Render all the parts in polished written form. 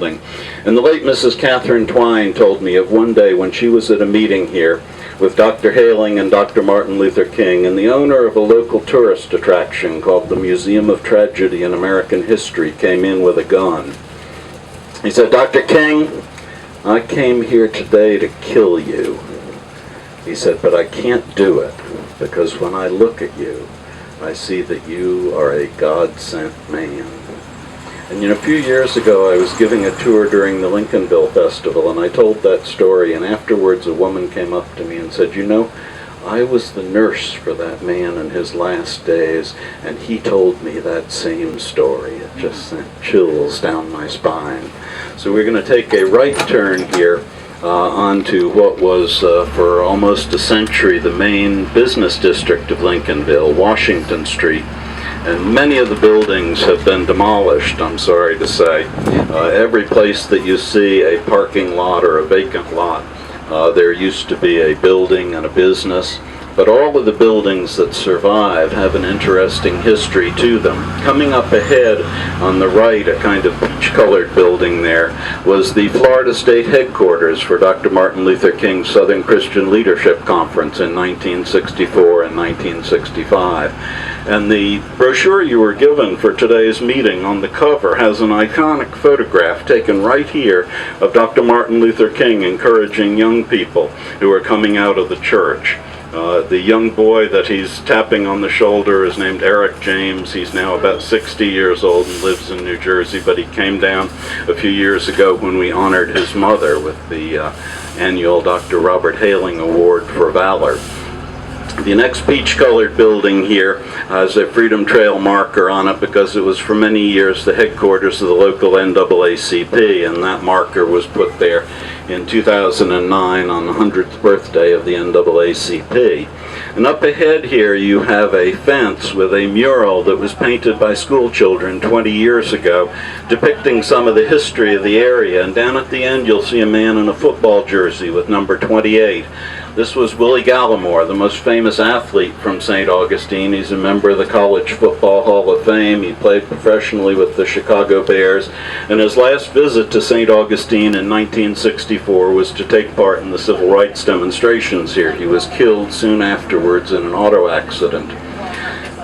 building. And the late Mrs. Catherine Twine told me of one day when she was at a meeting here with Dr. Haling and Dr. Martin Luther King, and the owner of a local tourist attraction called the Museum of Tragedy in American History came in with a gun. He said, "Dr. King, I came here today to kill you." He said, "But I can't do it, because when I look at you, I see that you are a God-sent man." And a few years ago I was giving a tour during the Lincolnville Festival, and I told that story, and afterwards a woman came up to me and said, "I was the nurse for that man in his last days, and he told me that same story." It just sent chills down my spine. So we're going to take a right turn here onto what was for almost a century the main business district of Lincolnville, Washington Street. And many of the buildings have been demolished, I'm sorry to say. Every place that you see a parking lot or a vacant lot, there used to be a building and a business. But all of the buildings that survive have an interesting history to them. Coming up ahead on the right, a kind of peach-colored building there, was the Florida State headquarters for Dr. Martin Luther King's Southern Christian Leadership Conference in 1964 and 1965. And the brochure you were given for today's meeting on the cover has an iconic photograph taken right here of Dr. Martin Luther King encouraging young people who are coming out of the church. The young boy that he's tapping on the shoulder is named Eric James. He's now about 60 years old and lives in New Jersey, but he came down a few years ago when we honored his mother with the annual Dr. Robert Haling Award for Valor. The next peach-colored building here has a Freedom Trail marker on it because it was for many years the headquarters of the local NAACP, and that marker was put there in 2009 on the 100th birthday of the NAACP. And up ahead here you have a fence with a mural that was painted by school children 20 years ago depicting some of the history of the area, and down at the end you'll see a man in a football jersey with number 28. This was Willie Gallimore, the most famous athlete from St. Augustine. He's a member of the College Football Hall of Fame. He played professionally with the Chicago Bears. And his last visit to St. Augustine in 1964 was to take part in the civil rights demonstrations here. He was killed soon afterwards in an auto accident.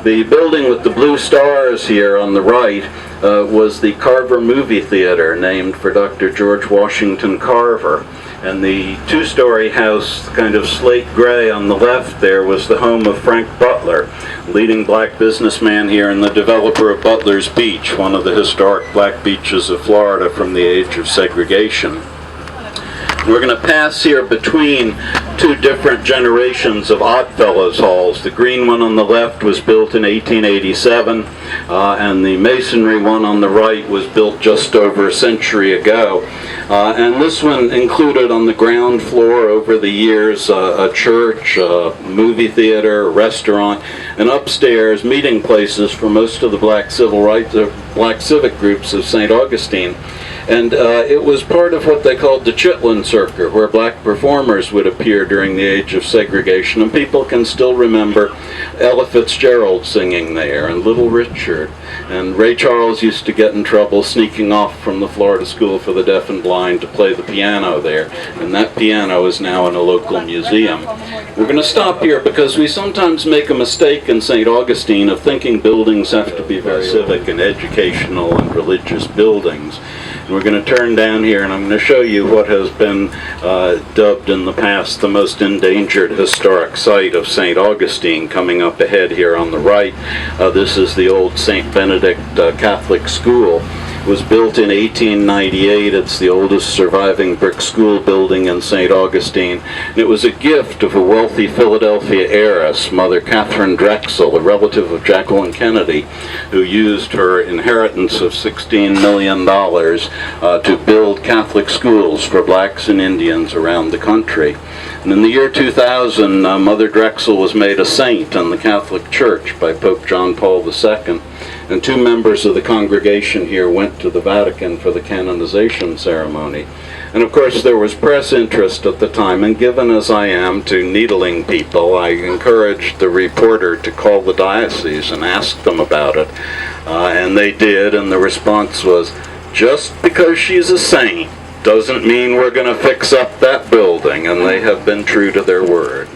The building with the blue stars here on the right was the Carver movie theater, named for Dr. George Washington Carver. And the two-story house, kind of slate gray on the left there, was the home of Frank Butler, leading black businessman here and the developer of Butler's Beach, one of the historic black beaches of Florida from the age of segregation. We're going to pass here between two different generations of Oddfellows halls. The green one on the left was built in 1887, and the masonry one on the right was built just over a century ago. And this one included on the ground floor over the years a church, a movie theater, a restaurant, and upstairs meeting places for most of the black civil rights, black civic groups of St. Augustine. And it was part of what they called the Chitlin Circuit, where black performers would appear during the age of segregation. And people can still remember Ella Fitzgerald singing there, and Little Richard. And Ray Charles used to get in trouble sneaking off from the Florida School for the Deaf and Blind to play the piano there. And that piano is now in a local museum. We're going to stop here because we sometimes make a mistake in St. Augustine of thinking buildings have to be very civic and educational and religious buildings. We're going to turn down here and I'm going to show you what has been dubbed in the past the most endangered historic site of St. Augustine, coming up ahead here on the right. This is the old St. Benedict Catholic School. It was built in 1898. It's the oldest surviving brick school building in St. Augustine. And it was a gift of a wealthy Philadelphia heiress, Mother Catherine Drexel, a relative of Jacqueline Kennedy, who used her inheritance of $16 million to build Catholic schools for blacks and Indians around the country. And in the year 2000, Mother Drexel was made a saint in the Catholic Church by Pope John Paul II. And two members of the congregation here went to the Vatican for the canonization ceremony. And of course there was press interest at the time, and given as I am to needling people, I encouraged the reporter to call the diocese and ask them about it. And they did, and the response was, Just because she's a saint doesn't mean we're going to fix up that building, and they have been true to their word.